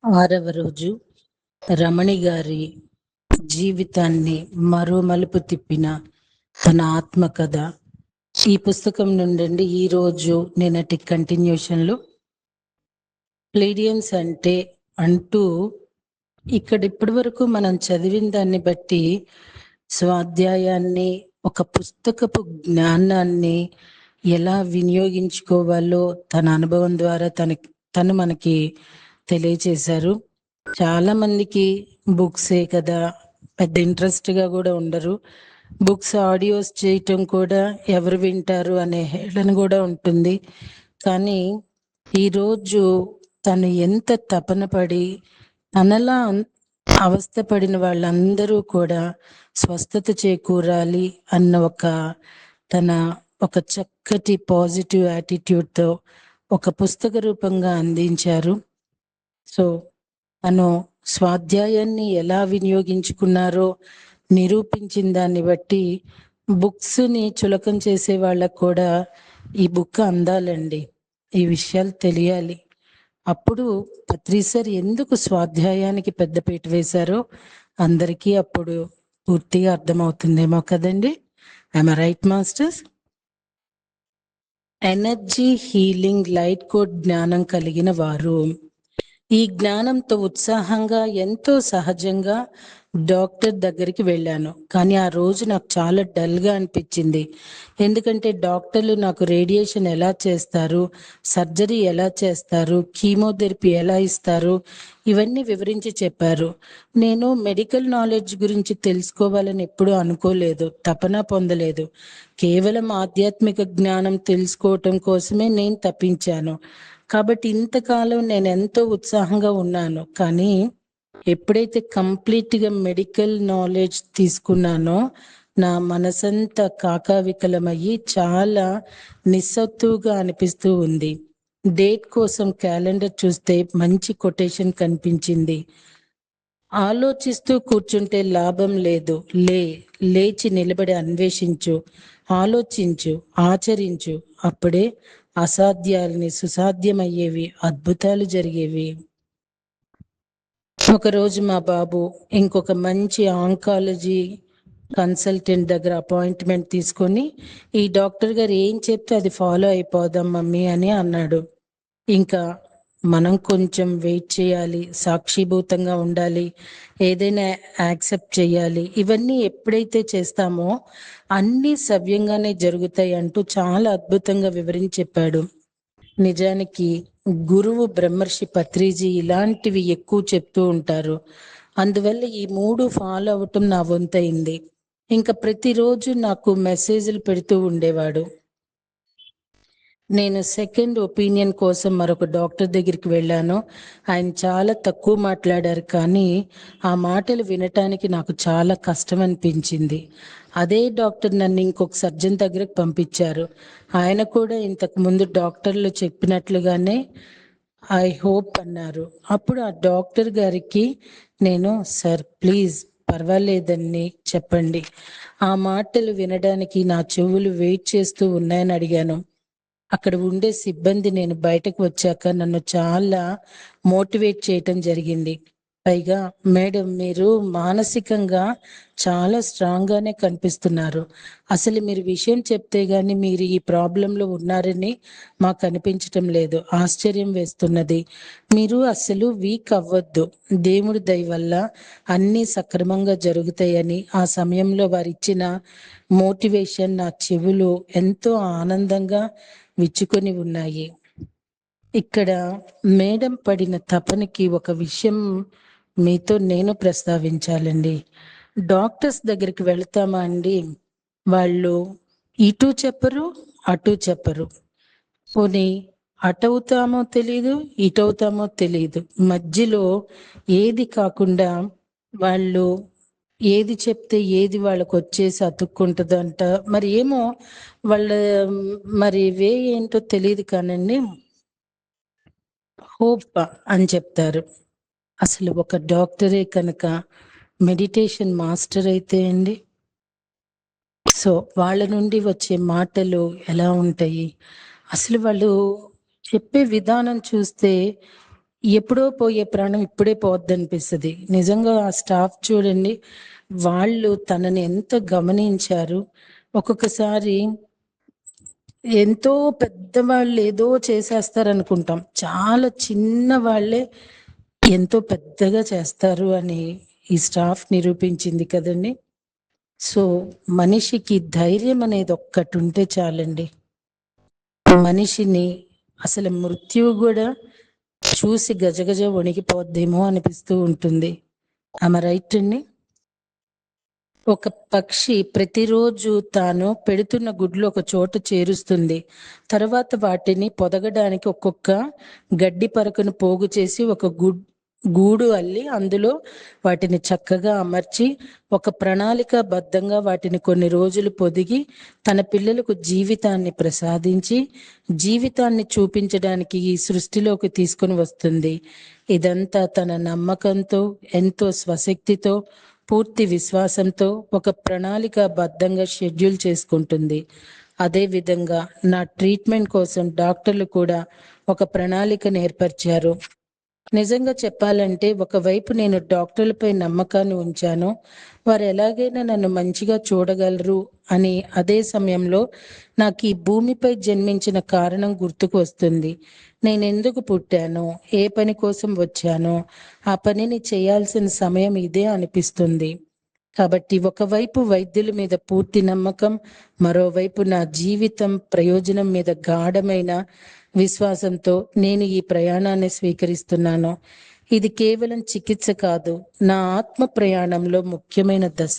6వ రోజు రమణి గారి జీవితాన్ని మరో మలుపు తిప్పిన తన ఆత్మకథ. ఈ పుస్తకం నుండి ఈరోజు నిన్నటి కంటిన్యూషన్లో ప్లేడియన్స్ అంటూ ఇక్కడ ఇప్పటి వరకు మనం చదివిన దాన్ని బట్టి స్వాధ్యాయాన్ని, ఒక పుస్తకపు జ్ఞానాన్ని ఎలా వినియోగించుకోవాలో తన అనుభవం ద్వారా తను మనకి తెలియచేశారు. చాలా మందికి బుక్సే కదా, పెద్ద ఇంట్రెస్ట్ గా కూడా ఉండరు. బుక్స్ ఆడియోస్ చేయటం కూడా ఎవరు వింటారు అనే హేళన కూడా ఉంటుంది. కానీ ఈరోజు తను ఎంత తపన పడి తనలా అవస్థపడిన వాళ్ళందరూ కూడా స్వస్థత చేకూరాలి అన్న ఒక చక్కటి పాజిటివ్ యాటిట్యూడ్తో ఒక పుస్తక రూపంగా అందించారు. సో తను స్వాధ్యాయాన్ని ఎలా వినియోగించుకున్నారో నిరూపించిన దాన్ని బట్టి బుక్స్ని చులకం చేసే వాళ్ళకు కూడా ఈ బుక్ అందాలండి, ఈ విషయాలు తెలియాలి. అప్పుడు పత్రి సార్ ఎందుకు స్వాధ్యాయానికి పెద్దపీట వేశారో అందరికీ అప్పుడు పూర్తిగా అర్థమవుతుందేమో కదండి. I'm right masters? Energy healing light code జ్ఞానం కలిగిన వారు. ఈ జ్ఞానంతో ఉత్సాహంగా, ఎంతో సహజంగా డాక్టర్ దగ్గరికి వెళ్ళాను. కానీ ఆ రోజు నాకు చాలా డల్గా అనిపించింది. ఎందుకంటే డాక్టర్లు నాకు రేడియేషన్ ఎలా చేస్తారు, సర్జరీ ఎలా చేస్తారు, కీమోథెరపీ ఎలా ఇస్తారు, ఇవన్నీ వివరించి చెప్పారు. నేను మెడికల్ నాలెడ్జ్ గురించి తెలుసుకోవాలని ఎప్పుడూ అనుకోలేదు, తపన పొందలేదు. కేవలం ఆధ్యాత్మిక జ్ఞానం తెలుసుకోవటం కోసమే నేను తప్పించాను. కాబట్టి ఇంతకాలం నేను ఎంతో ఉత్సాహంగా ఉన్నాను. కానీ ఎప్పుడైతే కంప్లీట్గా మెడికల్ నాలెడ్జ్ తీసుకున్నానో నా మనసంతా కాకావికలమయ్యి చాలా నిస్సత్తుగా అనిపిస్తూ ఉంది. డేట్ కోసం క్యాలెండర్ చూస్తే మంచి కొటేషన్ కనిపించింది. ఆలోచిస్తూ కూర్చుంటే లాభం లేదు, లేచి నిలబడి అన్వేషించు, ఆలోచించు, ఆచరించు. అప్పుడే అసాధ్యాలని సుసాధ్యమయ్యేవి, అద్భుతాలు జరిగేవి. ఒకరోజు మా బాబు ఇంకొక మంచి ఆంకాలజీ కన్సల్టెంట్ దగ్గర అపాయింట్మెంట్ తీసుకొని, ఈ డాక్టర్ గారు ఏం చెప్తే అది ఫాలో అయిపోదాం మమ్మీ అని అన్నాడు. ఇంకా మనం కొంచెం వెయిట్ చేయాలి, సాక్షిభూతంగా ఉండాలి, ఏదైనా యాక్సెప్ట్ చేయాలి. ఇవన్నీ ఎప్పుడైతే చేస్తామో అన్నీ సవ్యంగానే జరుగుతాయి అంటూ చాలా అద్భుతంగా వివరించి చెప్పాడు. నిజానికి గురువు బ్రహ్మర్షి పత్రిజీ ఇలాంటివి ఎక్కువ చెప్తూ ఉంటారు. అందువల్ల ఈ 3 ఫాలో అవటం నా వంతైంది. ఇంకా ప్రతిరోజు నాకు మెసేజ్లు పెడుతూ ఉండేవాడు. నేను సెకండ్ ఒపీనియన్ కోసం మరొక డాక్టర్ దగ్గరికి వెళ్ళాను. ఆయన చాలా తక్కువ మాట్లాడారు, కానీ ఆ మాటలు వినటానికి నాకు చాలా కష్టం అనిపించింది. అదే డాక్టర్ నన్ను ఇంకొక సర్జన్ దగ్గరకు పంపించారు. ఆయన కూడా ఇంతకు ముందు డాక్టర్లు చెప్పినట్లుగానే ఐ హోప్ అన్నారు. అప్పుడు ఆ డాక్టర్ గారికి నేను, సార్ ప్లీజ్ పర్వాలేదని చెప్పండి, ఆ మాటలు వినడానికి నా చెవులు వెయిట్ చేస్తూ ఉన్నాయని అడిగాను. అక్కడ ఉండే సిబ్బంది నేను బయటకు వచ్చాక నన్ను చాలా మోటివేట్ చేయటం జరిగింది. పైగా, మేడం మీరు మానసికంగా చాలా స్ట్రాంగ్ గానే కనిపిస్తున్నారు. అసలు మీరు విషయం చెప్తే గాని మీరు ఈ ప్రాబ్లంలో ఉన్నారని మాకు అనిపించటం లేదు. ఆశ్చర్యం వేస్తున్నది. మీరు అసలు వీక్ అవ్వద్దు. దేవుడి దయ వల్ల అన్నీ సక్రమంగా జరుగుతాయని ఆ సమయంలో వారిచ్చిన మోటివేషన్ నా చెవులు ఎంతో ఆనందంగా విచ్చుకొని ఉన్నాయి. ఇక్కడ మేడం పడిన తపనకి ఒక విషయం మీతో నేను ప్రస్తావించాలండి. డాక్టర్స్ దగ్గరికి వెళ్తామా అండి, వాళ్ళు ఇటు చెప్పరు, అటు చెప్పరు. పోనీ అటవుతామో తెలీదు, ఇటవుతామో తెలీదు. మధ్యలో ఏది కాకుండా వాళ్ళు ఏది చెప్తే ఏది వాళ్ళకు వచ్చేసి అతుక్కుంటుందంట. మరి ఏమో వాళ్ళ మరి వే ఏంటో తెలియదు కానండి, హోప్ అని చెప్తారు. అసలు ఒక డాక్టరే కనుక మెడిటేషన్ మాస్టర్ అయితే అండి, సో వాళ్ళ నుండి వచ్చే మాటలు ఎలా ఉంటాయి, అసలు వాళ్ళు చెప్పే విధానం చూస్తే ఎప్పుడో పోయే ప్రాణం ఇప్పుడే పోద్దనిపిస్తది. నిజంగా ఆ స్టాఫ్ చూడండి, వాళ్ళు తనని ఎంత గమనించారు. ఒక్కొక్కసారి ఎంతో పెద్దవాళ్ళు ఏదో చేసేస్తారనుకుంటాం. చాలా చిన్న వాళ్ళే ఎంతో పెద్దగా చేస్తారు అని ఈ స్టాఫ్ నిరూపించింది కదండి. సో మనిషికి ధైర్యం అనేది ఒక్కటి ఉంటే చాలండి. మనిషిని అసలు మృత్యువు కూడా చూసి గజగజ వణికిపోద్దేమో అనిపిస్తూ ఉంటుంది. ఆమె రైట్ అండి. ఒక పక్షి ప్రతిరోజు తాను పెడుతున్న గుడ్లు ఒక చోట చేరుస్తుంది. తర్వాత వాటిని పొదగడానికి ఒక్కొక్క గడ్డి పరకను పోగు చేసి ఒక గూడు అల్లి అందులో వాటిని చక్కగా అమర్చి ఒక ప్రణాళికాబద్ధంగా వాటిని కొన్ని రోజులు పొదిగి తన పిల్లలకు జీవితాన్ని ప్రసాదించి జీవితాన్ని చూపించడానికి ఈ సృష్టిలోకి తీసుకుని వస్తుంది. ఇదంతా తన నమ్మకంతో, ఎంతో స్వశక్తితో, పూర్తి విశ్వాసంతో ఒక ప్రణాళికాబద్ధంగా షెడ్యూల్ చేసుకుంటుంది. అదే విధంగా నా ట్రీట్మెంట్ కోసం డాక్టర్లు కూడా ఒక ప్రణాళికను ఏర్పరిచారు. నిజంగా చెప్పాలంటే ఒకవైపు నేను డాక్టర్లపై నమ్మకాన్ని ఉంచాను, వారు ఎలాగైనా నన్ను మంచిగా చూడగలరు అని. అదే సమయంలో నాకు ఈ భూమిపై జన్మించిన కారణం గుర్తుకు వస్తుంది. నేను ఎందుకు పుట్టానో, ఏ పని కోసం వచ్చానో, ఆ పనిని చేయాల్సిన సమయం ఇదే అనిపిస్తుంది. కాబట్టి ఒకవైపు వైద్యుల మీద పూర్తి నమ్మకం, మరోవైపు నా జీవితం ప్రయోజనం మీద గాఢమైన విశ్వాసంతో నేను ఈ ప్రయాణాన్ని స్వీకరిస్తున్నాను. ఇది కేవలం చికిత్స కాదు, నా ఆత్మ ప్రయాణంలో ముఖ్యమైన దశ.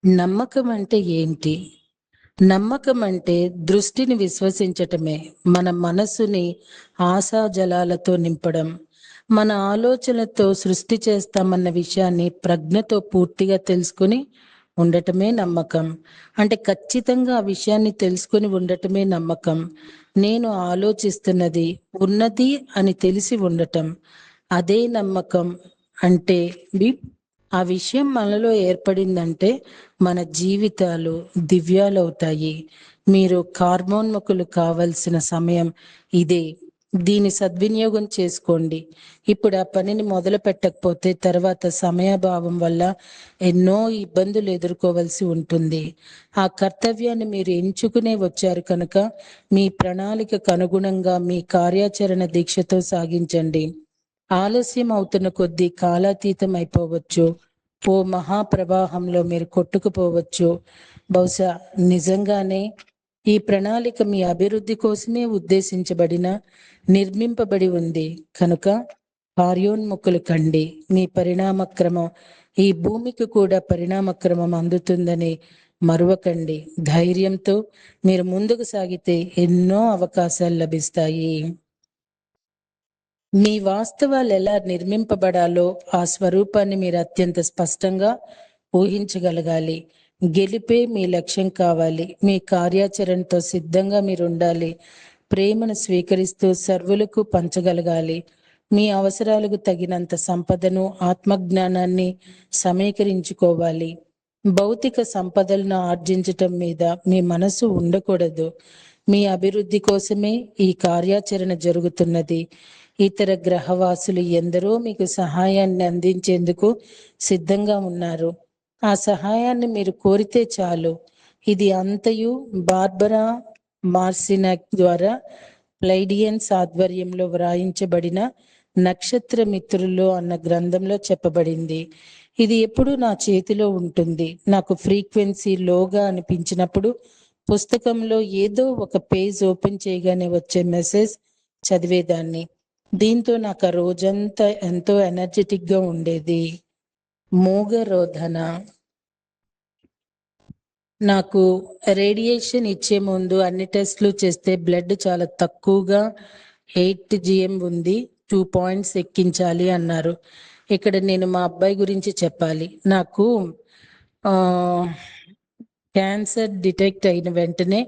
నమ్మకం అంటే ఏంటి? నమ్మకం అంటే దృష్టిని విశ్వసించటమే, మన మనసుని ఆశాజలాలతో నింపడం, మన ఆలోచనలతో సృష్టి చేస్తామన్న విషయాన్ని ప్రజ్ఞతో పూర్తిగా తెలుసుకుని ఉండటమే నమ్మకం. అంటే ఖచ్చితంగా ఆ విషయాన్ని తెలుసుకుని ఉండటమే నమ్మకం. నేను ఆలోచిస్తున్నది ఉన్నది అని తెలిసి ఉండటం, అదే నమ్మకం. అంటే ఆ విషయం మనలో ఏర్పడిందంటే మన జీవితాలు దివ్యాలవుతాయి. మీరు కార్మోన్ముఖులు కావలసిన సమయం ఇదే. దీని సద్వినియోగం చేసుకోండి. ఇప్పుడు ఆ పనిని మొదలు పెట్టకపోతే తర్వాత సమయాభావం వల్ల ఎన్నో ఇబ్బందులు ఎదుర్కోవలసి ఉంటుంది. ఆ కర్తవ్యాన్ని మీరు ఎంచుకునే వచ్చారు కనుక మీ ప్రణాళికకు అనుగుణంగా మీ కార్యాచరణ దీక్షతో సాగించండి. ఆలస్యం అవుతున్న కొద్దీ కాలాతీతం అయిపోవచ్చు. ఓ మహాప్రవాహంలో మీరు కొట్టుకుపోవచ్చు. బహుశా నిజంగానే ఈ ప్రణాళిక మీ అభివృద్ధి కోసమే ఉద్దేశించబడిన, నిర్మింపబడి ఉంది కనుక కార్యోన్ముఖులు కండి. మీ పరిణామక్రమం ఈ భూమికి కూడా పరిణామక్రమం అందుతుందని మరువకండి. ధైర్యంతో మీరు ముందుకు సాగితే ఎన్నో అవకాశాలు లభిస్తాయి. మీ వాస్తవాలు ఎలా నిర్మింపబడాలో ఆ స్వరూపాన్ని మీరు అత్యంత స్పష్టంగా ఊహించగలగాలి. గెలిపే మీ లక్ష్యం కావాలి. మీ కార్యాచరణతో సిద్ధంగా మీరు ఉండాలి. ప్రేమను స్వీకరిస్తూ సర్వులకు పంచగలగాలి. మీ అవసరాలకు తగినంత సంపదను, ఆత్మజ్ఞానాన్ని సమీకరించుకోవాలి. భౌతిక సంపదలను ఆర్జించటం మీద మీ మనసు ఉండకూడదు. మీ అభివృద్ధి కోసమే ఈ కార్యాచరణ జరుగుతున్నది. ఇతర గ్రహవాసులు ఎందరో మీకు సహాయాన్ని అందించేందుకు సిద్ధంగా ఉన్నారు. ఆ సహాయాన్ని మీరు కోరితే చాలు. ఇది అంతయు బార్బరా మార్సినాక్ ద్వారా ప్లైడియన్స్ ఆధ్వర్యంలో వ్రాయించబడిన నక్షత్ర మిత్రులు అన్న గ్రంథంలో చెప్పబడింది. ఇది ఎప్పుడు నా చేతిలో ఉంటుంది. నాకు ఫ్రీక్వెన్సీ లోగా అనిపించినప్పుడు పుస్తకంలో ఏదో ఒక పేజ్ ఓపెన్ చేయగానే వచ్చే మెసేజ్ చదివేదాన్ని. దీంతో నాకు ఆ రోజంతా ఎంతో ఎనర్జెటిక్ గా ఉండేది. మూగరోధన. నాకు రేడియేషన్ ఇచ్చే ముందు అన్ని టెస్ట్లు చేస్తే బ్లడ్ చాలా తక్కువగా 8 GM ఉంది, 2 పాయింట్స్ ఎక్కించాలి అన్నారు. ఇక్కడ నేను మా అబ్బాయి గురించి చెప్పాలి. నాకు క్యాన్సర్ డిటెక్ట్ అయిన వెంటనే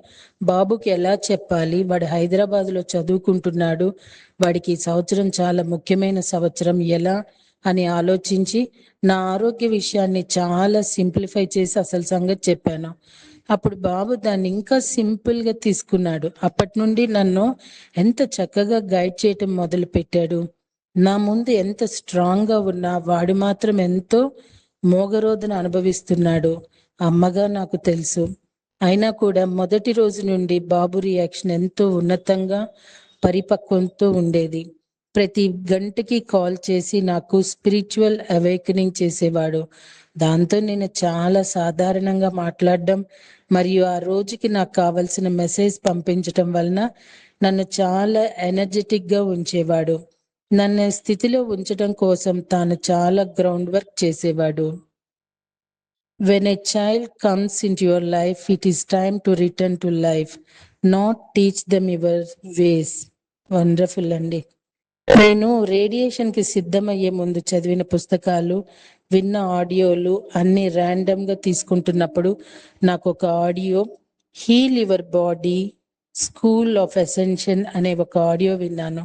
బాబుకి ఎలా చెప్పాలి, వాడు హైదరాబాద్లో చదువుకుంటున్నాడు, వాడికి ఈ సంవత్సరం చాలా ముఖ్యమైన సంవత్సరం, ఎలా అని ఆలోచించి నా ఆరోగ్య విషయాన్ని చాలా సింప్లిఫై చేసి అసలు సంగతి చెప్పాను. అప్పుడు బాబు దాన్ని ఇంకా సింపుల్ గా తీసుకున్నాడు. అప్పటి నుండి నన్ను ఎంత చక్కగా గైడ్ చేయటం మొదలు పెట్టాడు. నా ముందు ఎంత స్ట్రాంగ్ గా ఉన్నా వాడు మాత్రం ఎంతో మోగరోధన అనుభవిస్తున్నాడు. అమ్మగా నాకు తెలుసు. అయినా కూడా మొదటి రోజు నుండి బాబు రియాక్షన్ ఎంతో ఉన్నతంగా పరిపక్వంతో ఉండేది. ప్రతి గంటకి కాల్ చేసి నాకు స్పిరిచువల్ అవేకనింగ్ చేసేవాడు. దాంతో నేను చాలా సాధారణంగా మాట్లాడడం మరియు ఆ రోజుకి నాకు కావలసిన మెసేజ్ పంపించటం వలన నన్ను చాలా ఎనర్జెటిక్ గా ఉంచేవాడు. నన్ను స్థితిలో ఉంచడం కోసం తాను చాలా గ్రౌండ్ వర్క్ చేసేవాడు. When a child comes into your life, it is time to return to life, not teach them your ways. Wonderful అండి. నేను రేడియేషన్ కి సిద్ధమయ్యే ముందు చదివిన పుస్తకాలు, విన్న ఆడియోలు అన్ని ర్యాండమ్ గా తీసుకుంటున్నప్పుడు నాకు ఒక audio heal your body school of ascension అనే ఒక ఆడియో విన్నాను.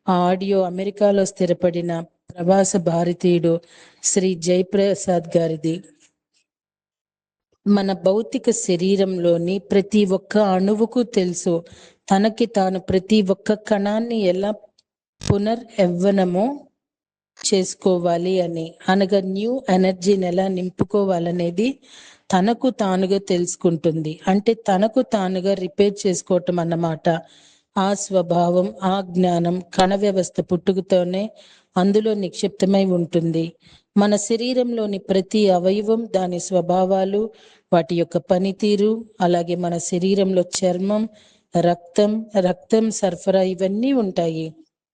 ఆ ఆడియో అమెరికాలో స్థిరపడిన ప్రవాస భారతీయుడు శ్రీ జయప్రసాద్ గారిది. మన భౌతిక శరీరంలోని ప్రతి ఒక్క అణువుకు తెలుసు తనకి తాను ప్రతి ఒక్క కణాన్ని ఎలా పునర్యవ్వనము చేసుకోవాలి అని, అనగా న్యూ ఎనర్జీని ఎలా నింపుకోవాలనేది తనకు తానుగా తెలుసుకుంటుంది. అంటే తనకు తానుగా రిపేర్ చేసుకోవటం అన్నమాట. ఆ స్వభావం, ఆ జ్ఞానం కణ వ్యవస్థ పుట్టుకతోనే అందులో నిక్షిప్తమై ఉంటుంది. మన శరీరంలోని ప్రతి అవయవం, దాని స్వభావాలు, వాటి యొక్క పనితీరు, అలాగే మన శరీరంలో చర్మం, రక్తం సరఫరా ఇవన్నీ ఉంటాయి.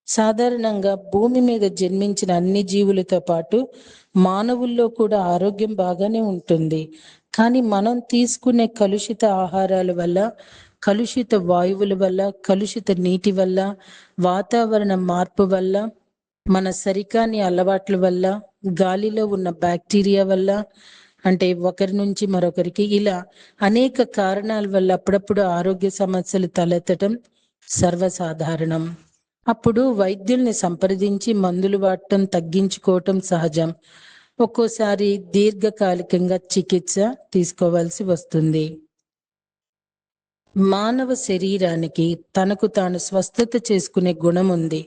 సాధారణంగా భూమి మీద జన్మించిన అన్ని జీవులతో పాటు మానవుల్లో కూడా ఆరోగ్యం బాగానే ఉంటుంది. కానీ మనం తీసుకునే కలుషిత ఆహారాల వల్ల, కలుషిత వాయువుల వల్ల, కలుషిత నీటి వల్ల, వాతావరణ మార్పు వల్ల, మన సరికాని అలవాట్ల వల్ల, గాలిలో ఉన్న బ్యాక్టీరియా వల్ల, అంటే ఒకరి నుంచి మరొకరికి, ఇలా అనేక కారణాల వల్ల అప్పుడప్పుడు ఆరోగ్య సమస్యలు తలెత్తడం సర్వసాధారణం. అప్పుడు వైద్యుల్ని సంప్రదించి మందులు వాడటం తగ్గించుకోవటం సహజం. ఒక్కోసారి దీర్ఘకాలికంగా చికిత్స తీసుకోవాల్సి వస్తుంది. మానవ శరీరానికి తనకు తాను స్వస్థత చేసుకునే గుణం ఉంది.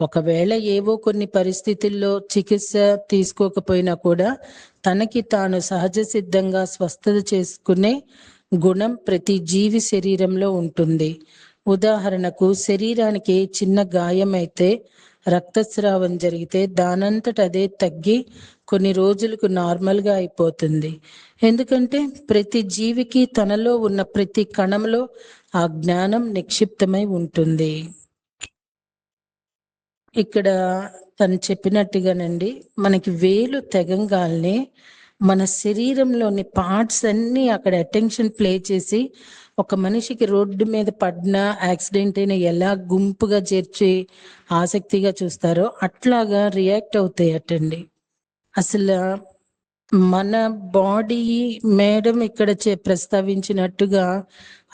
ఒకవేళ ఏవో కొన్ని పరిస్థితుల్లో చికిత్స తీసుకోకపోయినా కూడా తనకి తాను సహజ సిద్ధంగా స్వస్థత చేసుకునే గుణం ప్రతి జీవి శరీరంలో ఉంటుంది. ఉదాహరణకు శరీరానికి చిన్న గాయం అయితే, రక్తస్రావం జరిగితే దానంతట అదే తగ్గి కొన్ని రోజులకు నార్మల్గా అయిపోతుంది. ఎందుకంటే ప్రతి జీవికి తనలో ఉన్న ప్రతి కణంలో ఆ జ్ఞానం నిక్షిప్తమై ఉంటుంది. ఇక్కడ తను చెప్పినట్టుగానండి, మనకి వేలు తెగంగాల్నే మన శరీరంలోని పార్ట్స్ అన్ని అక్కడ అటెన్షన్ ప్లే చేసి, ఒక మనిషికి రోడ్డు మీద పడినా యాక్సిడెంట్ అయినా ఎలా గుంపుగా చేర్చి ఆసక్తిగా చూస్తారో అట్లాగా రియాక్ట్ అవుతాయటండి. అసలు మన బాడీ, మేడం ఇక్కడ ప్రస్తావించినట్టుగా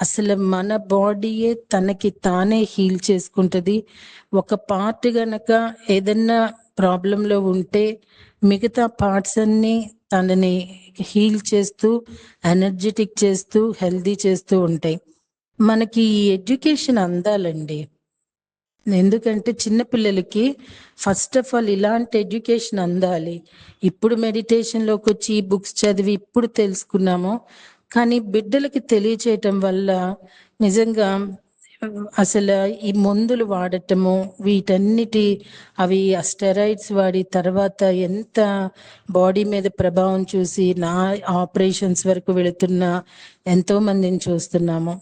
అసలు మన బాడీయే తనకి తానే హీల్ చేసుకుంటది. ఒక పార్ట్ గనక ఏదన్నా ప్రాబ్లంలో ఉంటే మిగతా పార్ట్స్ అన్ని తనని హీల్ చేస్తూ, ఎనర్జెటిక్ చేస్తూ, హెల్దీ చేస్తూ ఉంటాయి. మనకి ఈ ఎడ్యుకేషన్ అందాలండి. ఎందుకంటే చిన్నపిల్లలకి ఫస్ట్ ఆఫ్ ఆల్ ఇలాంటి ఎడ్యుకేషన్ అందాలి. ఇప్పుడు మెడిటేషన్లోకి వచ్చి బుక్స్ చదివి ఇప్పుడు తెలుసుకున్నాము, కానీ బిడ్డలకి తెలియచేయటం వల్ల నిజంగా అసలు ఈ మందులు వాడటము, వీటన్నిటి అవి స్టెరాయిడ్స్ వాడి తర్వాత ఎంత బాడీ మీద ప్రభావం చూసి నా ఆపరేషన్స్ వరకు వెళుతున్న ఎంతో మందిని చూస్తున్నాము.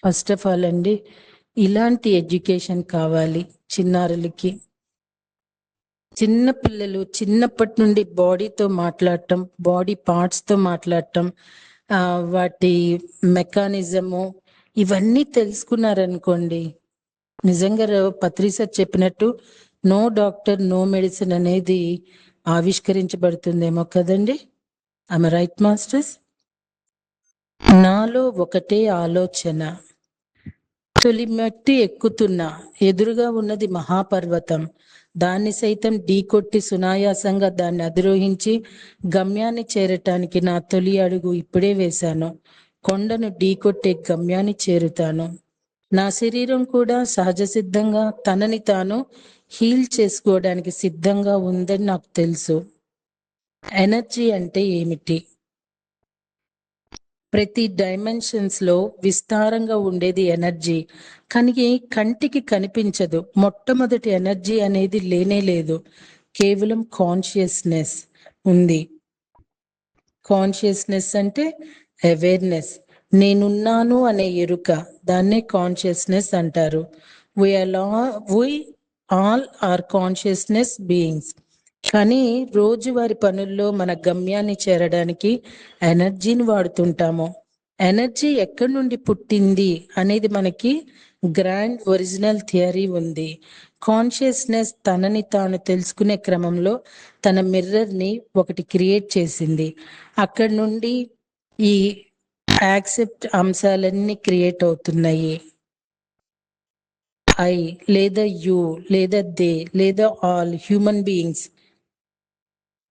ఫస్ట్ ఆఫ్ ఆల్ అండి, ఇలాంటి ఎడ్యుకేషన్ కావాలి చిన్నారులకి. చిన్న పిల్లలు చిన్నప్పటి నుండి బాడీతో మాట్లాడటం, బాడీ పార్ట్స్తో మాట్లాడటం, వాటి మెకానిజము ఇవన్నీ తెలుసుకున్నారనుకోండి, నిజంగా పత్రి సార్ చెప్పినట్టు నో డాక్టర్ నో మెడిసిన్ అనేది ఆవిష్కరించబడుతుందేమో కదండి. I right masters? నాలో ఒకటే ఆలోచన, తొలి మట్టి ఎక్కుతున్నా, ఎదురుగా ఉన్నది మహాపర్వతం, దాన్ని సైతం ఢీకొట్టి సునాయాసంగా దాన్ని అధిరోహించి గమ్యాన్ని చేరటానికి నా తొలి అడుగు ఇప్పుడే వేశాను. కొండను ఢీకొట్టే గమ్యాన్ని చేరుతాను. నా శరీరం కూడా సహజ సిద్ధంగా తనని తాను హీల్ చేసుకోవడానికి సిద్ధంగా ఉందని నాకు తెలుసు. ఎనర్జీ అంటే ఏమిటి? ప్రతి డైమెన్షన్స్ లో విస్తారంగా ఉండేది ఎనర్జీ, కానీ కంటికి కనిపించదు. మొట్టమొదటి ఎనర్జీ అనేది లేనే లేదు, కేవలం కాన్షియస్నెస్ ఉంది. కాన్షియస్నెస్ అంటే అవేర్నెస్, నేనున్నాను అనే ఎరుక, దాన్నే కాన్షియస్నెస్ అంటారు. We all are consciousness beings. కానీ రోజువారి పనుల్లో మన గమ్యాన్ని చేరడానికి ఎనర్జీని వాడుతుంటాము. ఎనర్జీ ఎక్కడి నుండి పుట్టింది అనేది మనకి గ్రాండ్ ఒరిజినల్ థియరీ ఉంది. కాన్షియస్నెస్ తనని తాను తెలుసుకునే క్రమంలో తన మిర్రర్ని ఒకటి క్రియేట్ చేసింది. అక్కడి నుండి ఈ యాక్సెప్ట్ అంశాలన్నీ క్రియేట్ అవుతున్నాయి. ఐ లేదా యు లేదా దే లేదా ఆల్ హ్యూమన్ బీయింగ్స్.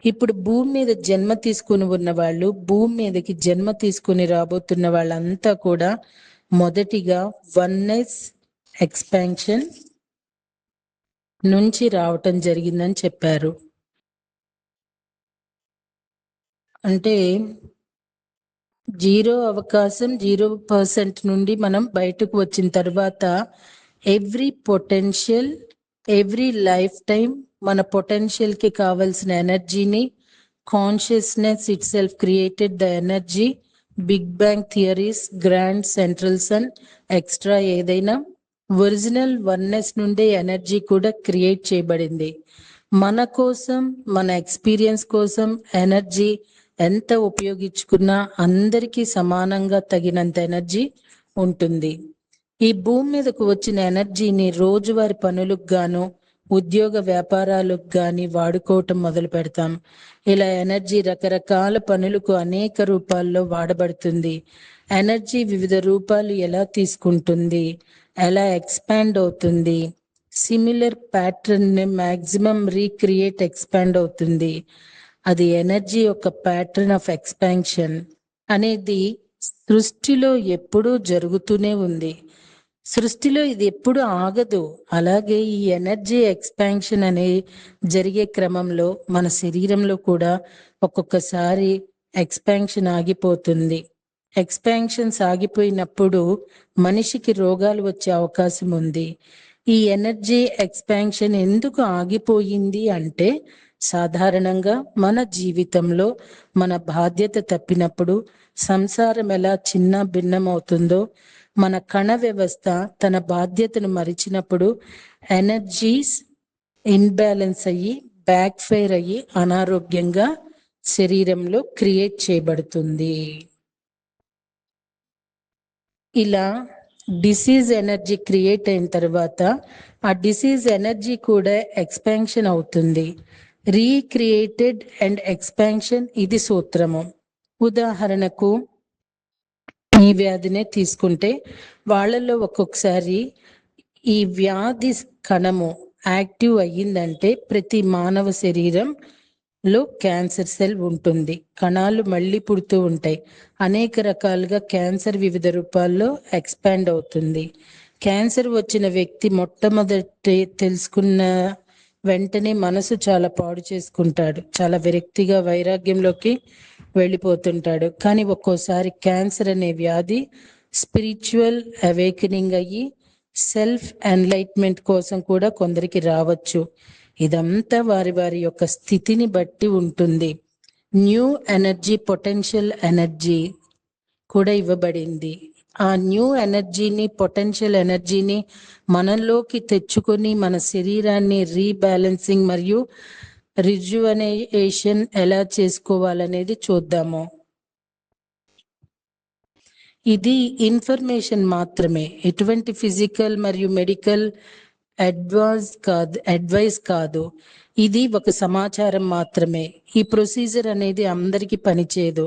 ఇప్పుడు భూమి మీద జన్మ తీసుకుని ఉన్న వాళ్ళు, భూమి మీదకి జన్మ తీసుకుని రాబోతున్న వాళ్ళంతా కూడా మొదటిగా వన్నెస్ ఎక్స్పాన్షన్ నుంచి రావటం జరిగిందని చెప్పారు. అంటే 0 అవకాశం 0% నుండి మనం బయటకు వచ్చిన తర్వాత every potential, every life మన పొటెన్షియల్ కి కావలసిన ఎనర్జీని consciousness itself created the energy. Big bang theories, grand central sun, extra ఏదైనా ఒరిజినల్ వన్నెస్ నుండే ఎనర్జీ కూడా క్రియేట్ చేయబడింది. మన కోసం, మన ఎక్స్పీరియన్స్ కోసం ఎనర్జీ ఎంత ఉపయోగించుకున్నా అందరికీ సమానంగా తగినంత ఎనర్జీ ఉంటుంది. ఈ భూమి మీదకు వచ్చిన ఎనర్జీని రోజువారి పనులకు గాను, ఉద్యోగ వ్యాపారాలకు గాని వాడుకోవటం మొదలు పెడతాం. ఇలా ఎనర్జీ రకరకాల పనులకు అనేక రూపాల్లో వాడబడుతుంది. ఎనర్జీ వివిధ రూపాలు ఎలా తీసుకుంటుంది, ఎలా ఎక్స్పాండ్ అవుతుంది, సిమిలర్ ప్యాటర్న్ ని మాక్సిమం రీక్రియేట్ ఎక్స్పాండ్ అవుతుంది. అది ఎనర్జీ యొక్క ప్యాటర్న్ ఆఫ్ ఎక్స్పాన్షన్ అనేది సృష్టిలో ఎప్పుడూ జరుగుతూనే ఉంది. సృష్టిలో ఇది ఎప్పుడు ఆగదు. అలాగే ఈ ఎనర్జీ ఎక్స్పాన్షన్ అనే జరిగే క్రమంలో మన శరీరంలో కూడా ఒక్కొక్కసారి ఎక్స్పాన్షన్ ఆగిపోతుంది. ఎక్స్పాన్షన్స్ ఆగిపోయినప్పుడు మనిషికి రోగాలు వచ్చే అవకాశం ఉంది. ఈ ఎనర్జీ ఎక్స్పాన్షన్ ఎందుకు ఆగిపోయింది అంటే, సాధారణంగా మన జీవితంలో మన బాధ్యత తప్పినప్పుడు సంసారం ఎలా చిన్న భిన్నమవుతుందో, మన కణ వ్యవస్థ తన బాధ్యతను మరిచినప్పుడు ఎనర్జీస్ ఇన్బ్యాలెన్స్ అయ్యి, బ్యాక్ ఫైర్ అయ్యి అనారోగ్యంగా శరీరంలో క్రియేట్ చేయబడుతుంది. ఇలా డిసీజ్ ఎనర్జీ క్రియేట్ అయిన తర్వాత ఆ డిసీజ్ ఎనర్జీ కూడా ఎక్స్పాన్షన్ అవుతుంది. రీక్రియేటెడ్ అండ్ ఎక్స్పాన్షన్, ఇది సూత్రము. ఉదాహరణకు ఈ వ్యాధినే తీసుకుంటే వాళ్ళల్లో ఒక్కొక్కసారి ఈ వ్యాధి కణము యాక్టివ్ అయ్యిందంటే ప్రతి మానవ శరీరంలో క్యాన్సర్ సెల్ ఉంటుంది. కణాలు మళ్ళీ పుడుతూ ఉంటాయి. అనేక రకాలుగా క్యాన్సర్ వివిధ రూపాల్లో ఎక్స్పాండ్ అవుతుంది. క్యాన్సర్ వచ్చిన వ్యక్తి మొట్టమొదటి తెలుసుకున్న వెంటనే మనసు చాలా పాడు చేసుకుంటాడు, చాలా విరక్తిగా వైరాగ్యంలోకి వెళ్ళిపోతుంటాడు. కానీ ఒక్కోసారి క్యాన్సర్ అనే వ్యాధి స్పిరిచువల్ అవేకనింగ్ అయ్యి సెల్ఫ్ ఎన్లైట్మెంట్ కోసం కూడా కొందరికి రావచ్చు. ఇదంతా వారి వారి యొక్క స్థితిని బట్టి ఉంటుంది. న్యూ ఎనర్జీ, పొటెన్షియల్ ఎనర్జీ కూడా ఇవ్వబడింది. ఆ న్యూ ఎనర్జీని, పొటెన్షియల్ ఎనర్జీని మనలోకి తెచ్చుకొని మన శరీరాన్ని రీబ్యాలెన్సింగ్ మరియు రిజువనేషన్ ఎలా చేసుకోవాలనేది చూద్దాము. ఇది ఇన్ఫర్మేషన్ మాత్రమే, ఎటువంటి ఫిజికల్ మరియు మెడికల్ అడ్వైస్ కాదు. ఇది ఒక సమాచారం మాత్రమే. ఈ ప్రొసీజర్ అనేది అందరికీ పనిచేయదు.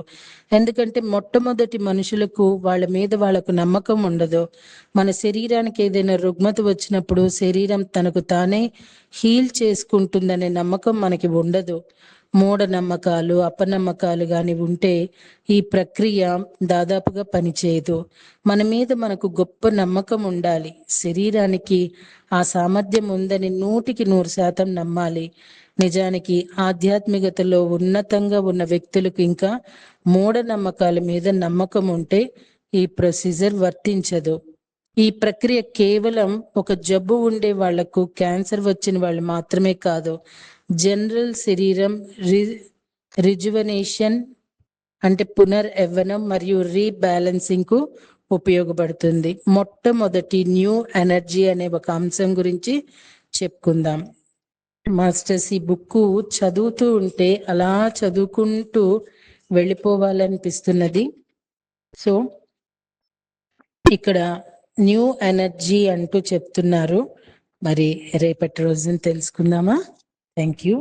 ఎందుకంటే మొట్టమొదటి మనుషులకు వాళ్ళ మీద వాళ్ళకు నమ్మకం ఉండదు. మన శరీరానికి ఏదైనా రుగ్మత వచ్చినప్పుడు శరీరం తనకు తానే హీల్ చేసుకుంటుందనే నమ్మకం మనకి ఉండదు. మూఢనమ్మకాలు, అపనమ్మకాలు కానీ ఉంటే ఈ ప్రక్రియ దాదాపుగా పనిచేయదు. మన మీద మనకు గొప్ప నమ్మకం ఉండాలి. శరీరానికి ఆ సామర్థ్యం ఉందని 100% నమ్మాలి. నిజానికి ఆధ్యాత్మికతలో ఉన్నతంగా ఉన్న వ్యక్తులకు ఇంకా మూఢనమ్మకాల మీద నమ్మకం ఉంటే ఈ ప్రొసీజర్ వర్తించదు. ఈ ప్రక్రియ కేవలం ఒక జబ్బు ఉండే వాళ్లకు, క్యాన్సర్ వచ్చిన వాళ్ళు మాత్రమే కాదు, జనరల్ శరీరం రిజువనేషన్ అంటే పునర్యవ్వనం మరియు రీబ్యాలెన్సింగ్ కు ఉపయోగపడుతుంది. మొట్టమొదటి న్యూ ఎనర్జీ అనే ఒక అంశం గురించి చెప్పుకుందాం. మాస్టర్స్, ఈ బుక్ చదువుతూ ఉంటే అలా చదువుకుంటూ వెళ్ళిపోవాలనిపిస్తున్నది. సో ఇక్కడ న్యూ ఎనర్జీ అంటూ చెప్తున్నారు. మరి రేపటి రోజున తెలుసుకుందామా? Thank you.